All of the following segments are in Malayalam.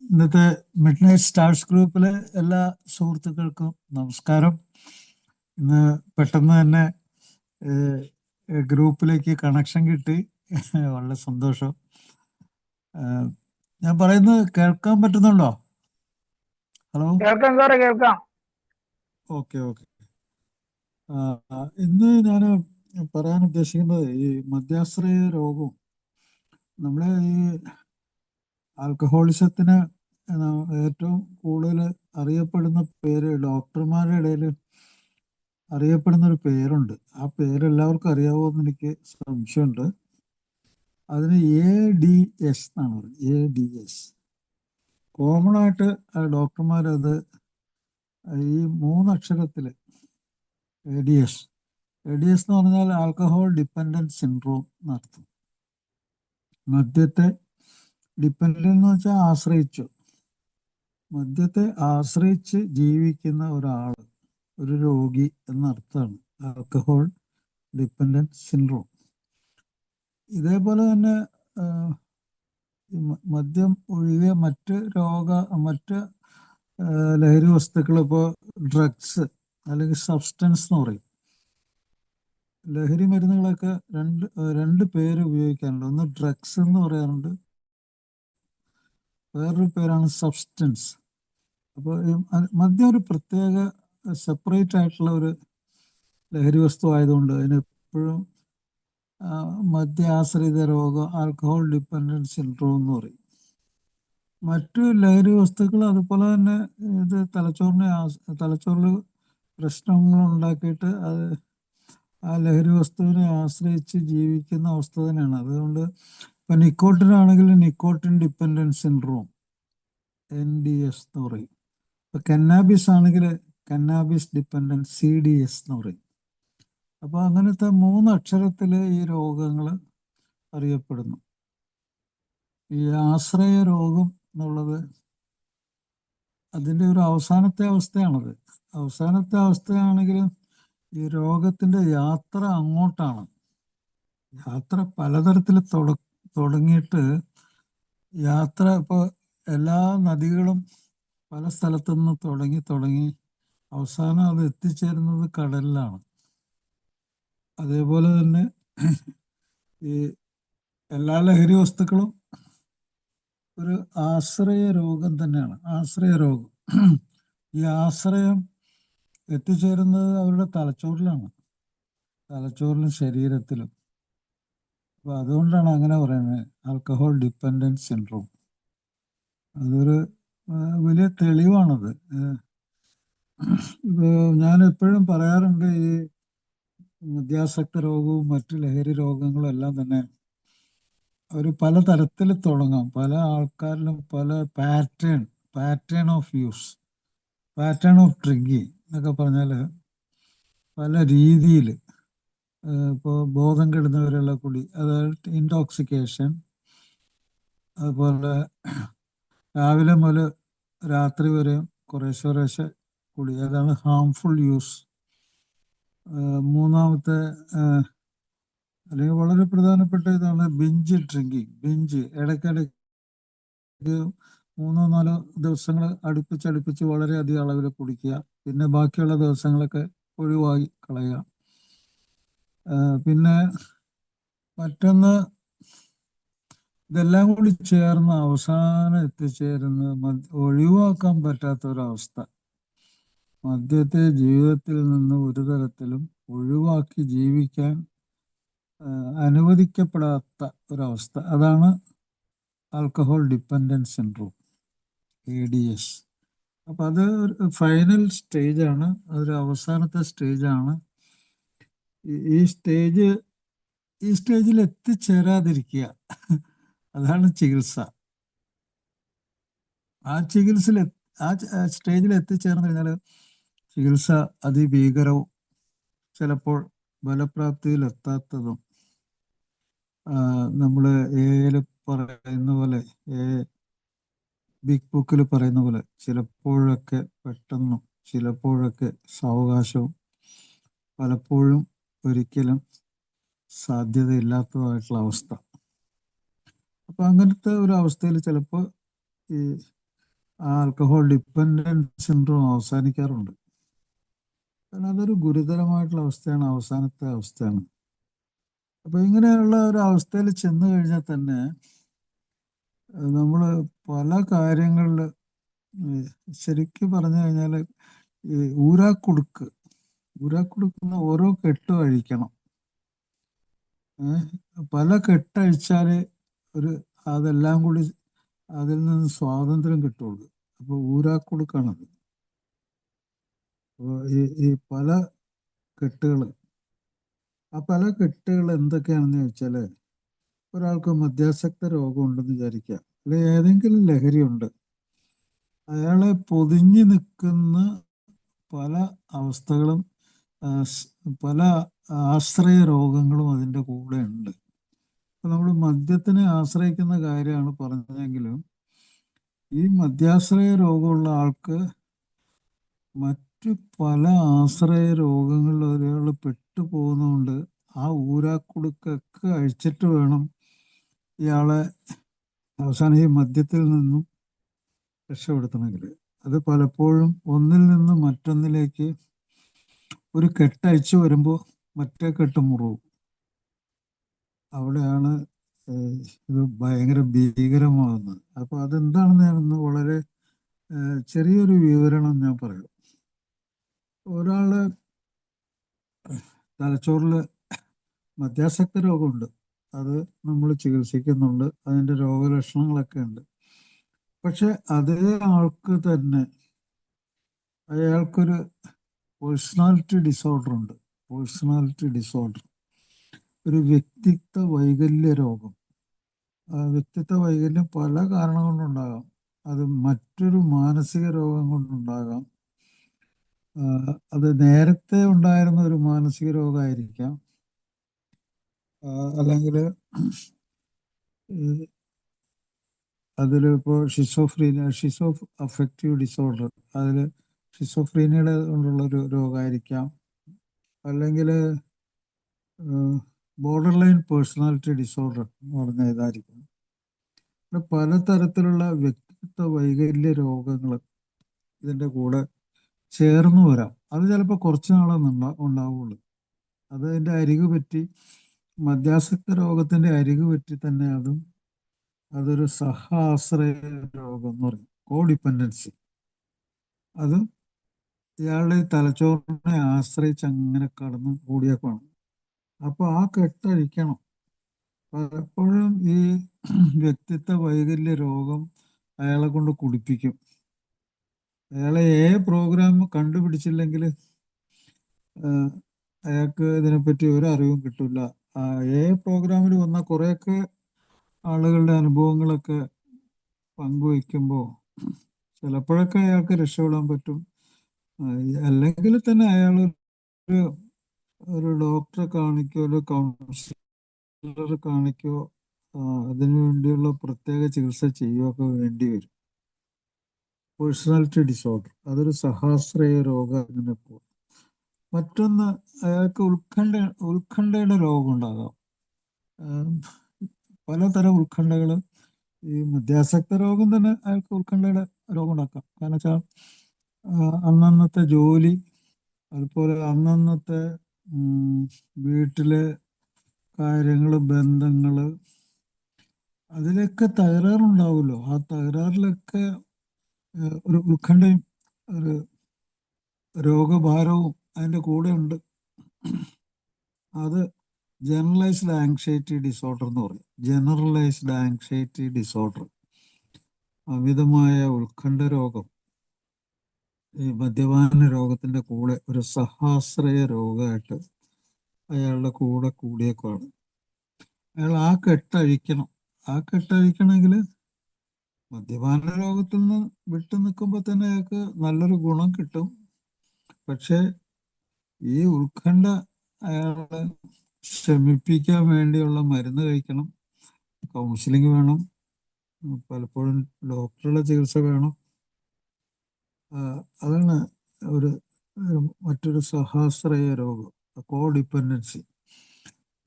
ഇന്നത്തെ മിഡ് നൈറ്റ് സ്റ്റാർസ് ഗ്രൂപ്പിലെ എല്ലാ സുഹൃത്തുക്കൾക്കും നമസ്കാരം. ഇന്ന് പെട്ടെന്ന് തന്നെ ഗ്രൂപ്പിലേക്ക് കണക്ഷൻ കിട്ടി. വളരെ സന്തോഷം. ഞാൻ പറയുന്നത് കേൾക്കാൻ പറ്റുന്നുണ്ടോ? ഹലോ. കേൾക്കാം സാറേ, കേൾക്കാം. ഓക്കെ. ഇന്ന് ഞാൻ പറയാൻ ഉദ്ദേശിക്കുന്നത് ഈ മദ്യാശ്രയ രോഗവും നമ്മളെ ഈ ആൽക്കഹോളിസത്തിന് ഏറ്റവും കൂടുതൽ അറിയപ്പെടുന്ന പേര്, ഡോക്ടർമാരുടെ ഇടയിൽ അറിയപ്പെടുന്ന ഒരു പേരുണ്ട്. ആ പേര് എല്ലാവർക്കും അറിയാവോന്ന് എനിക്ക് സംശയമുണ്ട്. അതിന് ADS എന്നാണ് പറയുന്നത്. ADS കോമൺ ആയിട്ട് ഡോക്ടർമാരത് ഈ 3 അക്ഷരത്തിൽ ADS എന്ന് പറഞ്ഞാൽ ആൽക്കഹോൾ ഡിപ്പെൻഡൻറ്റ് സിൻഡ്രോം എന്നർത്ഥം. മദ്യത്തെ ഡിപ്പെൻഡൻ്റ് എന്ന് വെച്ചാൽ മദ്യത്തെ ആശ്രയിച്ച് ജീവിക്കുന്ന ഒരാൾ, ഒരു രോഗി എന്നർത്ഥമാണ് ആൽക്കഹോൾ ഡിപ്പെൻഡൻറ്റ് സിൻഡ്രോം. ഇതേപോലെ തന്നെ മദ്യം ഒഴികെ മറ്റ് ലഹരി വസ്തുക്കൾ, ഇപ്പോൾ ഡ്രഗ്സ് അല്ലെങ്കിൽ സബ്സ്റ്റൻസ് എന്ന് പറയും. ലഹരി മരുന്നുകളൊക്കെ രണ്ട് പേര് ഉപയോഗിക്കാറുണ്ട്. ഒന്ന് ഡ്രഗ്സ് എന്ന് പറയാറുണ്ട്, വേറൊരു പേരാണ് സബ്സ്റ്റൻസ്. അപ്പോൾ മദ്യം ഒരു പ്രത്യേക സെപ്പറേറ്റ് ആയിട്ടുള്ള ഒരു ലഹരി വസ്തു ആയതുകൊണ്ട് അതിന് എപ്പോഴും മദ്യാശ്രിത രോഗം, ആൽക്കഹോൾ ഡിപ്പെൻഡൻറ്റ് സിൻഡ്രോം എന്ന് പറയും. മറ്റു ലഹരി വസ്തുക്കൾ അതുപോലെ തന്നെ ഇത് തലച്ചോറിൽ പ്രശ്നങ്ങൾ ഉണ്ടാക്കിയിട്ട് അത് ആ ലഹരി വസ്തുവിനെ ആശ്രയിച്ച് ജീവിക്കുന്ന അവസ്ഥ തന്നെയാണ്. അതുകൊണ്ട് ഇപ്പം നിക്കോട്ടിനാണെങ്കിൽ നിക്കോട്ടിൻ ഡിപ്പെൻഡൻറ്റ് സിൻഡ്രോം, NDS എന്ന് പറയും. ഇപ്പം കന്നാബിസ് ആണെങ്കിൽ കന്നാബിസ് ഡിപ്പെൻഡൻറ്റ് CDS എന്ന് പറയും. അപ്പോൾ അങ്ങനത്തെ 3 അക്ഷരത്തിൽ ഈ രോഗങ്ങൾ അറിയപ്പെടുന്നു. ഈ ആശ്രയ രോഗം എന്നുള്ളത് അതിൻ്റെ ഒരു അവസാനത്തെ അവസ്ഥയാണെങ്കിലും ഈ രോഗത്തിൻ്റെ യാത്ര അങ്ങോട്ടാണ്. യാത്ര പലതരത്തിൽ തുടങ്ങിയിട്ട് യാത്ര ഇപ്പോൾ എല്ലാ നദികളും പല സ്ഥലത്തു നിന്ന് തുടങ്ങി അവസാനം അത് എത്തിച്ചേരുന്നത് കടലിലാണ്. അതേപോലെ തന്നെ ഈ എല്ലാ ലഹരി വസ്തുക്കളും ഒരു ആശ്രയ രോഗം തന്നെയാണ്. ആശ്രയ രോഗം, ഈ ആശ്രയം എത്തിച്ചേരുന്നത് അവരുടെ തലച്ചോറിലും ശരീരത്തിലും. അപ്പോൾ അതുകൊണ്ടാണ് അങ്ങനെ പറയുന്നത് ആൽക്കഹോൾ ഡിപ്പെൻഡൻറ്റ് സിൻഡ്രോം. അതൊരു വലിയ തെളിവാണത്. ഞാൻ എപ്പോഴും പറയാറുണ്ട്, ഈ മദ്യാസക്ത രോഗവും മറ്റു ലഹരി രോഗങ്ങളും എല്ലാം തന്നെ ഒരു പല തരത്തിൽ തുടങ്ങാം. പല ആൾക്കാരിലും പല pattern of use, pattern of drinking എന്നൊക്കെ പറഞ്ഞാൽ പല രീതിയിൽ. ഇപ്പോൾ ബോധം കെടുന്നവരുള്ള കുടി, അതായത് ഇൻടോക്സിക്കേഷൻ. അതുപോലെ രാവിലെ മുതൽ രാത്രി വരെ കുറേശ്ശെ കുടി, അതാണ് ഹാംഫുൾ യൂസ്. മൂന്നാമത്തെ അല്ലെങ്കിൽ വളരെ പ്രധാനപ്പെട്ട ഇതാണ് ബിഞ്ച് ഡ്രിങ്കിങ്. ഇടയ്ക്കിടയ്ക്ക് 3-4 ദിവസങ്ങൾ അടുപ്പിച്ച് വളരെയധികം അളവിൽ കുടിക്കുക, പിന്നെ ബാക്കിയുള്ള ദിവസങ്ങളൊക്കെ ഒഴിവാക്കി കളയുക. പിന്നെ മറ്റൊന്ന്, ഇതെല്ലാം കൂടി ചേർന്ന് അവസാനം എത്തിച്ചേരുന്ന ഒഴിവാക്കാൻ പറ്റാത്ത ഒരവസ്ഥ. മദ്യത്തെ ജീവിതത്തിൽ നിന്ന് ഒരു തരത്തിലും ഒഴിവാക്കി ജീവിക്കാൻ അനുവദിക്കപ്പെടാത്ത ഒരവസ്ഥ. അതാണ് ആൽക്കഹോൾ ഡിപ്പെൻഡൻറ്റ് സിൻഡ്രോം, ADS. അപ്പം അത് ഒരു ഫൈനൽ സ്റ്റേജാണ്, അതൊരു അവസാനത്തെ സ്റ്റേജാണ്. ഈ സ്റ്റേജിൽ എത്തിച്ചേരാതിരിക്കുക, അതാണ് ചികിത്സ. ആ സ്റ്റേജിൽ എത്തിച്ചേർന്ന് കഴിഞ്ഞാൽ ചികിത്സ അതിഭീകരവും ചിലപ്പോൾ ഫലപ്രാപ്തിയിലെത്താത്തതും, നമ്മൾ പറയുന്ന പോലെ, ബിഗ് ബുക്കിൽ പറയുന്ന പോലെ ചിലപ്പോഴൊക്കെ പെട്ടെന്നും ചിലപ്പോഴൊക്കെ സാവകാശവും പലപ്പോഴും ഒരിക്കലും സാധ്യതയില്ലാത്തതായിട്ടുള്ള അവസ്ഥ. അപ്പൊ അങ്ങനത്തെ ഒരു അവസ്ഥയിൽ ചിലപ്പോൾ ഈ ആൽക്കഹോൾ ഡിപ്പെൻഡൻറ്റ് സിൻഡ്രോം അവസാനിക്കാറുണ്ട്. കാരണം അതൊരു ഗുരുതരമായിട്ടുള്ള അവസ്ഥയാണ്, അവസാനത്തെ അവസ്ഥയാണ്. അപ്പൊ ഇങ്ങനെയുള്ള ഒരു അവസ്ഥയിൽ ചെന്ന് കഴിഞ്ഞാൽ തന്നെ നമ്മൾ പല കാര്യങ്ങളിൽ ശരിക്കും പറഞ്ഞു കഴിഞ്ഞാൽ ഈ ഊരാക്കുടുക്ക് ഊരാക്കുടുക്കുന്ന ഓരോ കെട്ട് അഴിക്കണം. പല കെട്ടഴിച്ചാല് ഒരു അതെല്ലാം കൂടി അതിൽ നിന്ന് സ്വാതന്ത്ര്യം കിട്ടുള്ളൂ. അപ്പോൾ ഊരാക്കുടുക്കാണത്. അപ്പോൾ ഈ പല കെട്ടുകൾ ആ പല കെട്ടുകൾ എന്തൊക്കെയാണെന്ന് ചോദിച്ചാൽ, ഒരാൾക്ക് മദ്യാസക്ത രോഗം ഉണ്ടെന്ന് വിചാരിക്കുക, അല്ലെങ്കിൽ ഏതെങ്കിലും ലഹരി ഉണ്ട്, അയാളെ പൊതിഞ്ഞു നിൽക്കുന്ന പല അവസ്ഥകളും പല ആശ്രയ രോഗങ്ങളും അതിൻ്റെ കൂടെ ഉണ്ട്. ഇപ്പം നമ്മൾ മദ്യത്തിനെ ആശ്രയിക്കുന്ന കാര്യമാണ് പറഞ്ഞതെങ്കിലും ഈ മദ്യാശ്രയ രോഗമുള്ള ആൾക്ക് മറ്റു പല ആശ്രയ രോഗങ്ങളിൽ ഒരാൾ പെട്ടുപോകുന്നതുകൊണ്ട് ആ ഊരാക്കുടുക്കൊക്കെ അഴിച്ചിട്ട് വേണം ഇയാളെ അവസാനം ഈ മദ്യത്തിൽ നിന്നും രക്ഷപ്പെടുത്തണമെങ്കിൽ. അത് പലപ്പോഴും ഒന്നിൽ നിന്ന് മറ്റൊന്നിലേക്ക് ഒരു കെട്ടഴിച്ചു വരുമ്പോൾ മറ്റേ കെട്ട് മുറിവും. അവിടെയാണ് ഇത് ഭയങ്കര ഭീകരമാകുന്നത്. അപ്പോൾ അതെന്താണെന്ന് ഞാനൊന്ന് വളരെ ചെറിയൊരു വിവരണം ഞാൻ പറയാം. ഒരാള് തലച്ചോറിൽ മദ്യാസക്ത രോഗമുണ്ട്, അത് നമ്മൾ ചികിത്സിക്കുന്നുണ്ട്, അതിൻ്റെ രോഗലക്ഷണങ്ങളൊക്കെ ഉണ്ട്. പക്ഷെ അതേ ആൾക്ക് തന്നെ അയാൾക്കൊരു പേഴ്സണാലിറ്റി ഡിസോർഡർ ഉണ്ട്. പേഴ്സണാലിറ്റി ഡിസോർഡർ, ഒരു വ്യക്തിത്വ വൈകല്യ രോഗം. വ്യക്തിത്വ വൈകല്യം പല കാരണം കൊണ്ടുണ്ടാകാം. അത് മറ്റൊരു മാനസിക രോഗം കൊണ്ടുണ്ടാകാം. അത് നേരത്തെ ഉണ്ടായിരുന്ന ഒരു മാനസിക രോഗമായിരിക്കാം. അല്ലെങ്കിൽ അതിലിപ്പോൾ ഷിസോ അഫക്റ്റീവ് ഡിസോർഡർ, അതിൽ ഷിസോഫ്രീനിയുടെ കൊണ്ടുള്ളൊരു രോഗമായിരിക്കാം. അല്ലെങ്കിൽ ബോർഡർ ലൈൻ പേഴ്സണാലിറ്റി ഡിസോർഡർ എന്ന് പറഞ്ഞ ഇതായിരിക്കും. പലതരത്തിലുള്ള വ്യക്തിത്വ വൈകല്യ രോഗങ്ങൾ ഇതിൻ്റെ കൂടെ ചേർന്ന് വരാം. അത് ചിലപ്പോൾ കുറച്ച് നാളൊന്നും ഉണ്ടാവുള്ളൂ. അത് അതിൻ്റെ അരികു പറ്റി, മദ്യാസക്ത രോഗത്തിൻ്റെ അരികു പറ്റി തന്നെ അതൊരു സഹാശ്രയ രോഗം എന്ന് പറയും, കോ ഡിപ്പെൻഡൻസി. അത് ഇയാളുടെ തലച്ചോറിനെ ആശ്രയിച്ച് അങ്ങനെ കടന്ന് കൂടിയേക്കാണ്. അപ്പോൾ ആ കെട്ടഴിക്കണം. പലപ്പോഴും ഈ വ്യക്തിത്വ വൈകല്യ രോഗം അയാളെ കൊണ്ട് കുടിപ്പിക്കും. അയാളെ പ്രോഗ്രാം കണ്ടുപിടിച്ചില്ലെങ്കിൽ അയാൾക്ക് ഇതിനെപ്പറ്റി ഒരു അറിവും കിട്ടില്ല. പ്രോഗ്രാമിൽ വന്ന കുറേയൊക്കെ ആളുകളുടെ അനുഭവങ്ങളൊക്കെ പങ്കുവയ്ക്കുമ്പോൾ ചിലപ്പോഴൊക്കെ അയാൾക്ക് രക്ഷപ്പെടാൻ പറ്റും. അല്ലെങ്കിൽ തന്നെ അയാൾ ഒരു ഡോക്ടറെ കാണിക്കോ, ഒരു കൗൺസിലറെ കാണിക്കോ, അതിനു വേണ്ടിയുള്ള പ്രത്യേക ചികിത്സ ചെയ്യുകയൊക്കെ വേണ്ടി വരും. പേഴ്സണാലിറ്റി ഡിസോർഡർ, അതൊരു സഹാശ്രയ രോഗം. അങ്ങനെ പോകും. മറ്റൊന്ന്, അയാൾക്ക് ഉത്കണ്ഠയുടെ രോഗം ഉണ്ടാകാം. പലതരം ഉത്കണ്ഠകൾ. ഈ മദ്യാസക്ത രോഗം തന്നെ അയാൾക്ക് ഉത്കണ്ഠയുടെ രോഗം ഉണ്ടാക്കാം. കാരണം വെച്ചാൽ അന്നന്നത്തെ ജോലി, അതുപോലെ അന്നന്നത്തെ വീട്ടിലെ കാര്യങ്ങൾ, ബന്ധങ്ങൾ, അതിലൊക്കെ തകരാറുണ്ടാവുമല്ലോ. ആ തകരാറിലൊക്കെ ഒരു ഉത്കണ്ഠയും ഒരു രോഗഭാരവും അതിൻ്റെ കൂടെ ഉണ്ട്. അത് ജനറലൈസ്ഡ് ആങ്സൈറ്റി ഡിസോർഡർ എന്ന് പറയും. ജനറലൈസ്ഡ് ആങ്സൈറ്റി ഡിസോർഡർ, അമിതമായ ഉത്കണ്ഠ രോഗം, ഈ മദ്യപാന രോഗത്തിൻ്റെ കൂടെ ഒരു സഹാശ്രയ രോഗമായിട്ട് അയാളുടെ കൂടെ കൂടിയേക്കാണ്. അയാൾ ആ കെട്ടഴിക്കണം. ആ കെട്ടഴിക്കണമെങ്കിൽ മദ്യപാന രോഗത്തിൽ നിന്ന് വിട്ടു നിൽക്കുമ്പോൾ തന്നെ അയാൾക്ക് നല്ലൊരു ഗുണം കിട്ടും. പക്ഷെ ഈ ഉത്കണ്ഠ അയാളെ ശമിപ്പിക്കാൻ വേണ്ടിയുള്ള മരുന്ന് കഴിക്കണം, കൗൺസിലിംഗ് വേണം, പലപ്പോഴും ഡോക്ടറുടെ ചികിത്സ വേണം. അതാണ് മറ്റൊരു സഹാശ്രയ രോഗം, കോ ഡിപ്പെൻഡൻസി.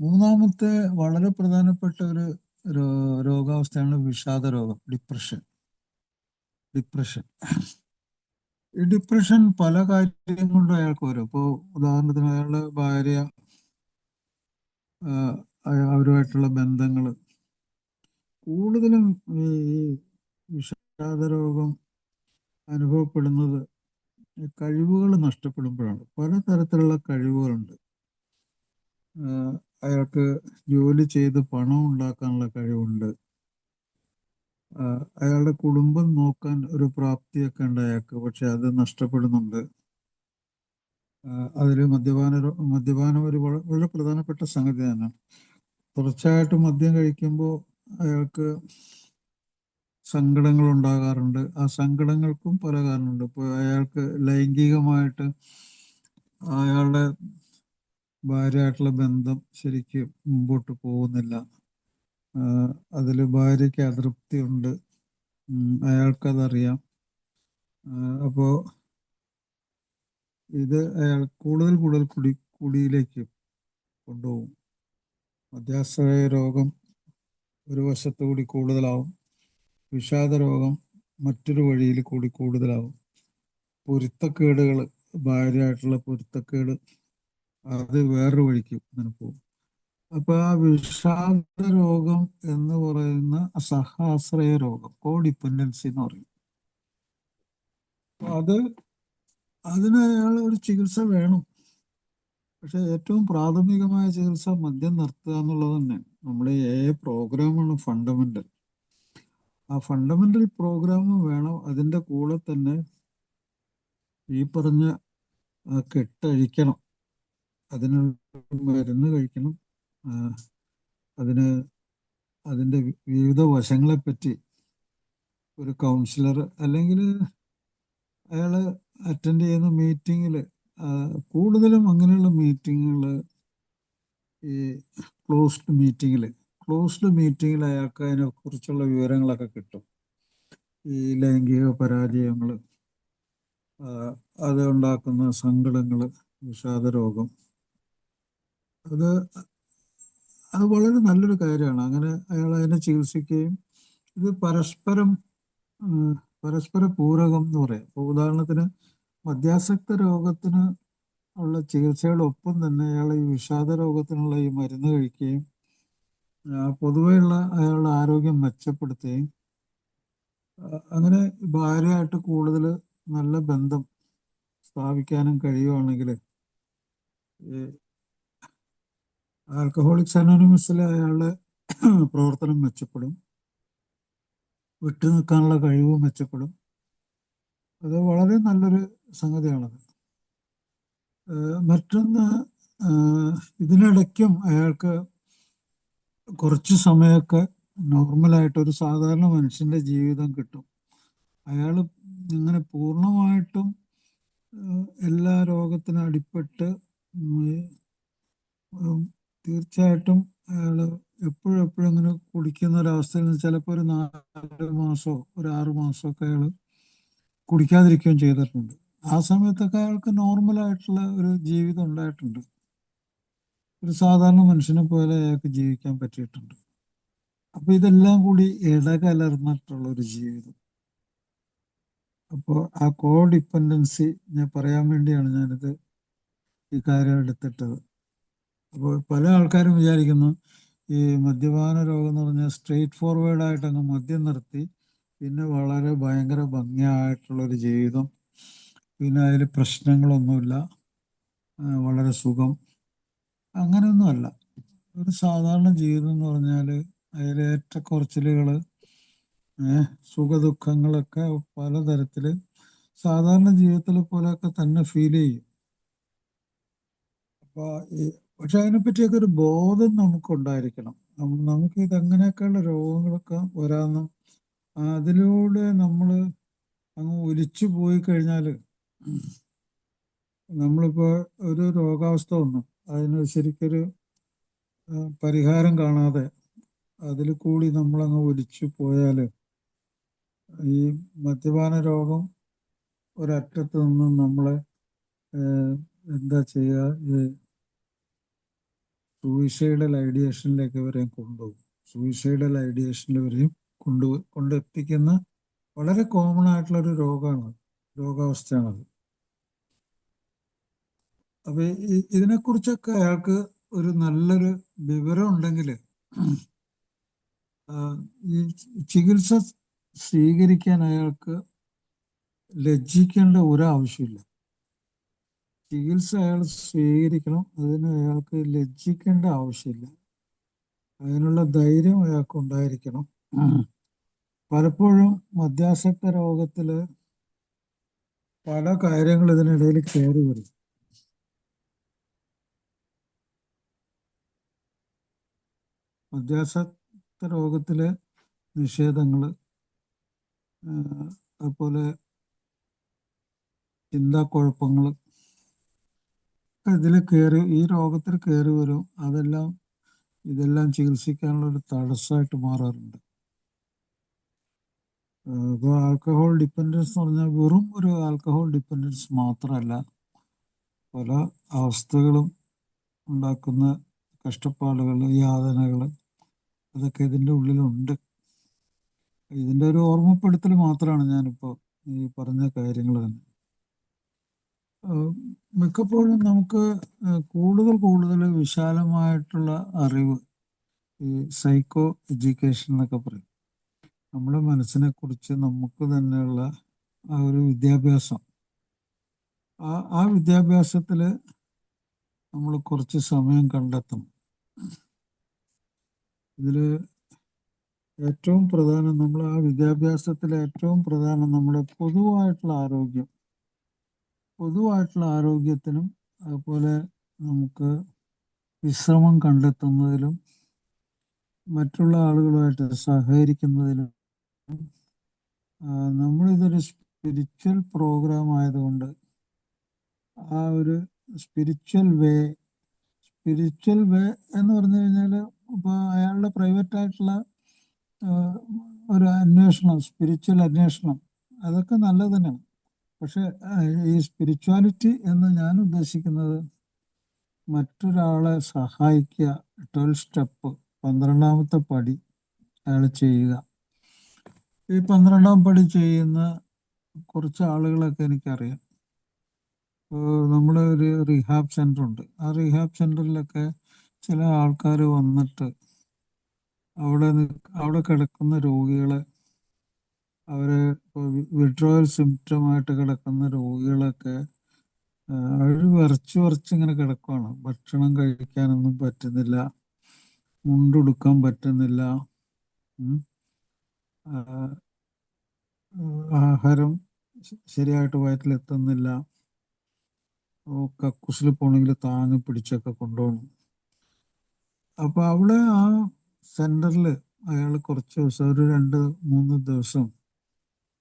മൂന്നാമത്തെ വളരെ പ്രധാനപ്പെട്ട ഒരു രോഗാവസ്ഥയാണ് വിഷാദ രോഗം, ഡിപ്രഷൻ. ഈ ഡിപ്രഷൻ പല കാര്യം കൊണ്ടും അയാൾക്ക് വരും. ഇപ്പോൾ ഉദാഹരണത്തിന് അയാളുടെ ഭാര്യ, അവരുമായിട്ടുള്ള ബന്ധങ്ങൾ, കൂടുതലും ഈ വിഷാദ രോഗം അനുഭവപ്പെടുന്നത് കഴിവുകൾ നഷ്ടപ്പെടുമ്പോഴാണ്. പലതരത്തിലുള്ള കഴിവുകളുണ്ട്. അയാൾക്ക് ജോലി ചെയ്ത് പണം ഉണ്ടാക്കാനുള്ള കഴിവുണ്ട്. അയാളുടെ കുടുംബം നോക്കാൻ ഒരു പ്രാപ്തിയൊക്കെ ഉണ്ട് അയാൾക്ക്, പക്ഷെ അത് നഷ്ടപ്പെടുന്നുണ്ട്. അതിൽ മദ്യപാനം ഒരു വളരെ പ്രധാനപ്പെട്ട സംഗതിയാണ്. തുടർച്ചയായിട്ട് മദ്യം കഴിക്കുമ്പോൾ അയാൾക്ക് സങ്കടങ്ങൾ ഉണ്ടാകാറുണ്ട്. ആ സങ്കടങ്ങൾക്കും പല കാരണമുണ്ട്. ഇപ്പോൾ അയാൾക്ക് ലൈംഗികമായിട്ട് അയാളുടെ ഭാര്യയായിട്ടുള്ള ബന്ധം ശരിക്ക് മുമ്പോട്ട് പോകുന്നില്ല. അതിൽ ഭാര്യയ്ക്ക് അതൃപ്തിയുണ്ട്, അയാൾക്കതറിയാം. അപ്പോൾ ഇത് അയാൾ കൂടുതൽ കൂടുതൽ കുടിയിലേക്ക് കൊണ്ടുപോകും. മദ്യാശ്രയ രോഗം ഒരു വശത്തു കൂടി കൂടുതലാവും, വിഷാദ രോഗം മറ്റൊരു വഴിയിൽ കൂടി കൂടുതലാവും. പൊരുത്തക്കേടുകൾ, ഭാര്യയായിട്ടുള്ള പൊരുത്തക്കേട്, അത് വേറൊരു വഴിക്ക് ഇങ്ങനെ പോകും. അപ്പൊ ആ വിഷാദ രോഗം എന്ന് പറയുന്ന സഹാശ്രയ രോഗം, കോ ഡിപ്പെൻഡൻസി എന്ന് പറയും. അപ്പൊ അതിന് അയാൾ ഒരു ചികിത്സ വേണം. പക്ഷെ ഏറ്റവും പ്രാഥമികമായ ചികിത്സ മദ്യം നിർത്തുക എന്നുള്ളത് തന്നെ. നമ്മുടെ പ്രോഗ്രാമാണ് ഫണ്ടമെന്റൽ. ആ ഫണ്ടമെന്റൽ പ്രോഗ്രാം വേണം. അതിൻ്റെ കൂടെ തന്നെ ഈ പറഞ്ഞ കെട്ടഴിക്കണം, അതിന് മരുന്ന് കഴിക്കണം, അതിൻ്റെ വിവിധ വശങ്ങളെപ്പറ്റി ഒരു കൗൺസിലർ അല്ലെങ്കിൽ അയാൾ അറ്റൻഡ് ചെയ്യുന്ന മീറ്റിങ്ങിൽ, കൂടുതലും അങ്ങനെയുള്ള മീറ്റിങ്ങുകൾ ഈ ക്ലോസ്ഡ് മീറ്റിങ്ങിൽ അയാൾക്ക് അതിനെക്കുറിച്ചുള്ള വിവരങ്ങളൊക്കെ കിട്ടും. ഈ ലൈംഗിക പരാജയങ്ങൾ, അത് ഉണ്ടാക്കുന്ന സങ്കടങ്ങൾ, വിഷാദ രോഗം, അത് വളരെ നല്ലൊരു കാര്യമാണ്. അങ്ങനെ അയാൾ അതിനെ ചികിത്സിക്കുകയും ഇത് പരസ്പര പൂരകം എന്ന് പറയാം. ഇപ്പോൾ ഉദാഹരണത്തിന് മദ്യാസക്ത രോഗത്തിന് ഉള്ള ചികിത്സയോടൊപ്പം തന്നെ അയാൾ ഈ വിഷാദ രോഗത്തിനുള്ള ഈ മരുന്ന് കഴിക്കുകയും പൊതുവെയുള്ള അയാളുടെ ആരോഗ്യം മെച്ചപ്പെടുത്തുകയും അങ്ങനെ ഭാര്യയായിട്ട് കൂടുതൽ നല്ല ബന്ധം സ്ഥാപിക്കാനും കഴിയുവാണെങ്കിൽ ആൽക്കഹോളിക്സ് അനോണിമസിലെ അയാളുടെ പ്രവർത്തനം മെച്ചപ്പെടും, വിട്ടു നിൽക്കാനുള്ള കഴിവ് മെച്ചപ്പെടും. അത് വളരെ നല്ലൊരു സംഗതിയാണത്. മറ്റൊന്ന്, ഇതിനിടയ്ക്കും അയാൾക്ക് കുറച്ച് സമയമൊക്കെ നോർമലായിട്ടൊരു സാധാരണ മനുഷ്യൻ്റെ ജീവിതം കിട്ടും. അയാൾ ഇങ്ങനെ പൂർണ്ണമായിട്ടും എല്ലാ രോഗത്തിനും അടിപ്പെട്ട് തീർച്ചയായിട്ടും അയാൾ എപ്പോഴും ഇങ്ങനെ കുടിക്കുന്ന ഒരവസ്ഥയിൽ നിന്ന് ചിലപ്പോൾ ഒരു 4 മാസമോ ഒരു 6 മാസമോ ഒക്കെ അയാൾ കുടിക്കാതിരിക്കുകയും ചെയ്തിട്ടുണ്ട്. ആ സമയത്തൊക്കെ അയാൾക്ക് നോർമലായിട്ടുള്ള ഒരു ജീവിതം ഉണ്ടായിട്ടുണ്ട്. ഒരു സാധാരണ മനുഷ്യനെ പോലെ അയാൾക്ക് ജീവിക്കാൻ പറ്റിയിട്ടുണ്ട്. അപ്പൊ ഇതെല്ലാം കൂടി ഇടകലർന്നിട്ടുള്ള ഒരു ജീവിതം. അപ്പോൾ ആ കോ ഡിപ്പെൻഡൻസി ഞാൻ പറയാൻ വേണ്ടിയാണ് ഞാനിത് ഈ കാര്യം എടുത്തിട്ടത്. അപ്പോൾ പല ആൾക്കാരും വിചാരിക്കുന്നു ഈ മദ്യപാന രോഗം എന്ന് പറഞ്ഞാൽ സ്ട്രെയിറ്റ് ഫോർവേഡായിട്ട് അങ്ങ് മദ്യം നിർത്തി പിന്നെ വളരെ ഭയങ്കര ഭംഗിയായിട്ടുള്ളൊരു ജീവിതം, പിന്നെ അതിൽ പ്രശ്നങ്ങളൊന്നുമില്ല, വളരെ സുഖം. അങ്ങനെയൊന്നുമല്ല. ഒരു സാധാരണ ജീവിതം എന്ന് പറഞ്ഞാൽ അതിലേറ്റക്കുറച്ചിലുകൾ, സുഖദുഃഖങ്ങളൊക്കെ പലതരത്തിൽ സാധാരണ ജീവിതത്തിലെ പോലെയൊക്കെ തന്നെ ഫീൽ ചെയ്യും. അപ്പോൾ പക്ഷെ അതിനെപ്പറ്റിയൊക്കെ ഒരു ബോധം നമുക്കുണ്ടായിരിക്കണം. നമുക്ക് ഇതെങ്ങനെയൊക്കെയുള്ള രോഗങ്ങളൊക്കെ വരാമെന്നും അതിലൂടെ നമ്മൾ അങ്ങ് ഒലിച്ചു പോയി കഴിഞ്ഞാൽ, നമ്മളിപ്പോൾ ഒരു രോഗാവസ്ഥ വന്നു അതിന് ശരിക്കൊരു പരിഹാരം കാണാതെ അതിൽ കൂടി നമ്മളങ്ങ് ഒലിച്ചു പോയാൽ ഈ മദ്യപാന രോഗം ഒരറ്റത്ത് നിന്ന് നമ്മളെ എന്താ ചെയ്യുക, ഈ സൂയിസൈഡൽ ഐഡിയേഷനിലേക്ക് വരെ കൊണ്ടുപോകും. സൂയിസൈഡൽ ഐഡിയേഷനിൽ വരെയും കൊണ്ടെത്തിക്കുന്ന വളരെ കോമൺ ആയിട്ടുള്ള ഒരു രോഗാവസ്ഥയാണത്. അപ്പൊ ഇതിനെക്കുറിച്ചൊക്കെ അയാൾക്ക് ഒരു നല്ലൊരു വിവരം ഉണ്ടെങ്കിൽ ഈ ചികിത്സ സ്വീകരിക്കാൻ അയാൾക്ക് ലജ്ജിക്കേണ്ട ഒരു ആവശ്യമില്ല. ചികിത്സ അയാൾ സ്വീകരിക്കണം, അതിന് അയാൾക്ക് ലജ്ജിക്കേണ്ട ആവശ്യമില്ല. അതിനുള്ള ധൈര്യം അയാൾക്ക് ഉണ്ടായിരിക്കണം. പലപ്പോഴും മദ്യാസക്ത രോഗത്തില് പല കാര്യങ്ങൾ ഇതിനിടയിൽ കയറി വരും. മദ്യാസക്ത രോഗത്തിലെ നിഷേധങ്ങള്, അതുപോലെ ചിന്താക്കുഴപ്പങ്ങള് ഈ രോഗത്തിൽ കയറി വരും. ഇതെല്ലാം ചികിത്സിക്കാനുള്ള ഒരു തടസ്സമായിട്ട് മാറാറുണ്ട്. ഇപ്പോൾ ആൽക്കഹോൾ ഡിപ്പെൻഡൻസ് എന്ന് പറഞ്ഞാൽ വെറും ഒരു ആൽക്കഹോൾ ഡിപ്പെൻഡൻസ് മാത്രമല്ല, പല അവസ്ഥകളും ഉണ്ടാക്കുന്ന കഷ്ടപ്പാടുകൾ, യാതനകൾ, അതൊക്കെ ഇതിൻ്റെ ഉള്ളിലുണ്ട്. ഇതിൻ്റെ ഒരു ഓർമ്മപ്പെടുത്തൽ മാത്രമാണ് ഞാനിപ്പോൾ ഈ പറഞ്ഞ കാര്യങ്ങൾ തന്നെ. മിക്കപ്പോഴും നമുക്ക് കൂടുതൽ വിശാലമായിട്ടുള്ള അറിവ്, ഈ സൈക്കോ എഡ്യൂക്കേഷൻ എന്നൊക്കെ പറയും, നമ്മുടെ മനസ്സിനെ കുറിച്ച് നമുക്ക് തന്നെയുള്ള ആ ഒരു വിദ്യാഭ്യാസം, ആ വിദ്യാഭ്യാസത്തിൽ നമ്മൾ കുറച്ച് സമയം കണ്ടെത്തണം. ഇതിൽ ഏറ്റവും പ്രധാനം, നമ്മൾ ആ വിദ്യാഭ്യാസത്തിൽ ഏറ്റവും പ്രധാനം നമ്മുടെ പൊതുവായിട്ടുള്ള ആരോഗ്യത്തിനും അതുപോലെ നമുക്ക് വിശ്രമം കണ്ടെത്തുന്നതിലും മറ്റുള്ള ആളുകളുമായിട്ട് സഹകരിക്കുന്നതിലും, നമ്മളിതൊരു സ്പിരിച്വൽ പ്രോഗ്രാം ആയതുകൊണ്ട് ആ ഒരു സ്പിരിച്വൽ വേ എന്ന് പറഞ്ഞു കഴിഞ്ഞാൽ ഇപ്പോൾ അയാളുടെ പ്രൈവറ്റ് ആയിട്ടുള്ള ഒരു അന്വേഷണം, സ്പിരിച്വൽ അന്വേഷണം, അതൊക്കെ നല്ലത് തന്നെയാണ്. പക്ഷെ ഈ സ്പിരിച്വാലിറ്റി എന്ന് ഞാൻ ഉദ്ദേശിക്കുന്നത് മറ്റൊരാളെ സഹായിക്കുക, 12 സ്റ്റെപ്പ്, 12ാമത്തെ പടി അയാൾ ചെയ്യുക. ഈ 12ാം പടി ചെയ്യുന്ന കുറച്ച് ആളുകളൊക്കെ എനിക്കറിയാം. നമ്മുടെ ഒരു റീഹാബ് സെൻ്റർ ഉണ്ട്. ആ റീഹാബ് സെൻ്ററിലൊക്കെ ചില ആൾക്കാർ വന്നിട്ട് അവിടെ കിടക്കുന്ന രോഗികളെ, അവരെ വിഡ്രോവൽ സിംറ്റമായിട്ട് കിടക്കുന്ന രോഗികളൊക്കെ അവർ വിറച്ച് ഇങ്ങനെ കിടക്കുകയാണ്. ഭക്ഷണം കഴിക്കാനൊന്നും പറ്റുന്നില്ല, മുണ്ടുടുക്കാൻ പറ്റുന്നില്ല, ആഹാരം ശരിയായിട്ട് വയറ്റിലെത്തുന്നില്ല, കക്കൂസിൽ പോകണമെങ്കിൽ താങ്ങി പിടിച്ചൊക്കെ കൊണ്ടുപോകണം. അപ്പൊ അവിടെ ആ സെന്ററിൽ അയാൾ കുറച്ച് ദിവസം, ഒരു 2-3 ദിവസം,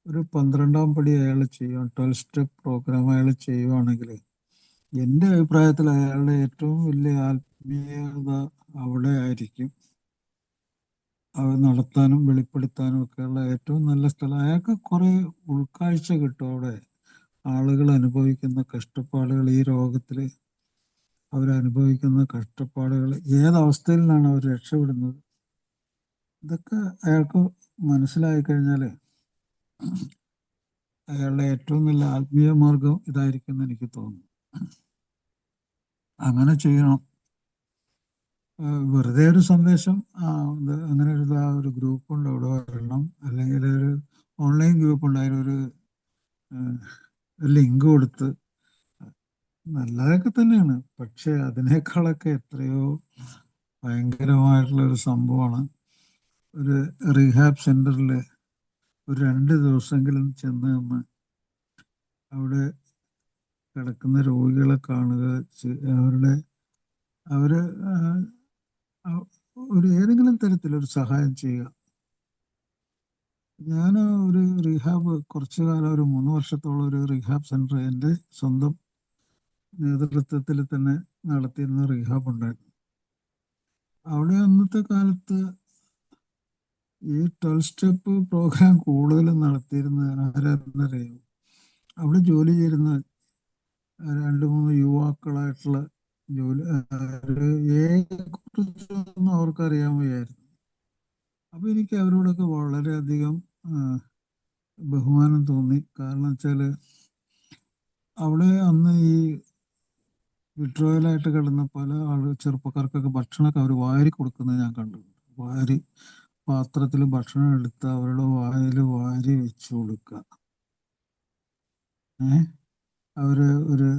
ഒരു 12ാം പടി അയാൾ ചെയ്യുക, 12 സ്റ്റെപ്പ് പ്രോഗ്രാം അയാൾ ചെയ്യുവാണെങ്കിൽ എൻ്റെ അഭിപ്രായത്തിൽ അയാളുടെ ഏറ്റവും വലിയ ആത്മീയത അവിടെ ആയിരിക്കും. അത് നടത്താനും വെളിപ്പെടുത്താനും ഒക്കെയുള്ള ഏറ്റവും നല്ല സ്ഥലം. അയാൾക്ക് കുറെ ഉൾക്കാഴ്ച കിട്ടും. അവിടെ ആളുകൾ അനുഭവിക്കുന്ന കഷ്ടപ്പാടുകൾ, ഈ രോഗത്തിൽ അവരനുഭവിക്കുന്ന കഷ്ടപ്പാടുകൾ, ഏതവസ്ഥയിൽ നിന്നാണ് അവർ രക്ഷപ്പെടുന്നത്, ഇതൊക്കെ അയാൾക്ക് മനസ്സിലായി കഴിഞ്ഞാൽ അയാളുടെ ഏറ്റവും നല്ല ആത്മീയ മാർഗം ഇതായിരിക്കും എന്ന് എനിക്ക് തോന്നുന്നു. അങ്ങനെ ചെയ്യണം. വെറുതെ ഒരു സന്ദേശം, അങ്ങനെ ഒരു ഗ്രൂപ്പുണ്ട്, അവിടെ വരണം, അല്ലെങ്കിൽ ഒരു ഓൺലൈൻ ഗ്രൂപ്പ് ഉണ്ട്, അതിലൊരു ലിങ്ക് കൊടുത്ത്, നല്ലതൊക്കെ തന്നെയാണ്. പക്ഷെ അതിനേക്കാളൊക്കെ എത്രയോ ഭയങ്കരമായിട്ടുള്ള ഒരു സംഭവമാണ് ഒരു റീഹാബ് സെന്ററിൽ ഒരു 2 ദിവസമെങ്കിലും ചെന്ന് നിന്ന് അവിടെ കിടക്കുന്ന രോഗികളെ കാണുക, അവര് ഏതെങ്കിലും തരത്തിലൊരു സഹായം ചെയ്യുക. ഞാൻ ഒരു റീഹാബ് കുറച്ചു കാലം, ഒരു 3 വർഷത്തോളം ഒരു റീഹാബ് സെന്റർ എൻ്റെ സ്വന്തം നേതൃത്വത്തിൽ തന്നെ നടത്തിയിരുന്ന റീഹാബ് ഉണ്ടായിരുന്നു. അവിടെ അന്നത്തെ കാലത്ത് ഈ 12 സ്റ്റെപ്പ് പ്രോഗ്രാം കൂടുതലും നടത്തിയിരുന്ന ആരാന്നറിയാം, അവിടെ ജോലി ചെയ്യുന്ന 2-3 യുവാക്കളായിട്ടുള്ള കുറിച്ചൊന്നും അവർക്കറിയാൻ വയ്യായിരുന്നു. അപ്പൊ എനിക്ക് അവരോടൊക്കെ വളരെയധികം ആ, ബഹുമാനം തോന്നി. കാരണം വെച്ചാല് അവിടെ അന്ന് ഈ വിഡ്രോയലായിട്ട് കിടന്ന പല ചെറുപ്പക്കാർക്കൊക്കെ ഭക്ഷണമൊക്കെ അവർ വാരി കൊടുക്കുന്നത് ഞാൻ കണ്ടു. വാരി പാത്രത്തിൽ ഭക്ഷണം എടുത്ത് അവരുടെ വായിൽ വാരി വെച്ചു കൊടുക്കുക. ഏഹ് അവര് ഒരു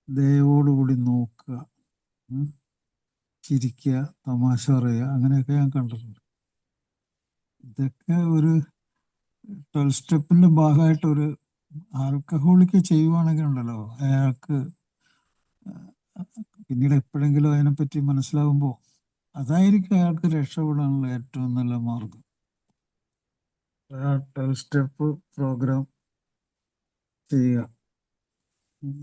ദയവോടുകൂടി നോക്കുക, ഉം, ചിരിക്കുക, തമാശ പറയുക, അങ്ങനെയൊക്കെ ഞാൻ കണ്ടിട്ടുണ്ട്. ഇതൊക്കെ ഒരു 12 സ്റ്റെപ്പിന്റെ ഭാഗമായിട്ട് ഒരു ആൽക്കഹോളിക്ക് ചെയ്യുവാണെങ്കിൽ ഉണ്ടല്ലോ, അയാൾക്ക് പിന്നീട് എപ്പോഴെങ്കിലും അതിനെപ്പറ്റി മനസ്സിലാകുമ്പോൾ അതായിരിക്കും അയാൾക്ക് രക്ഷപ്പെടാനുള്ള ഏറ്റവും നല്ല മാർഗം. ആ 12 സ്റ്റെപ്പ് പ്രോഗ്രാം ചെയ്യുക. ഉം.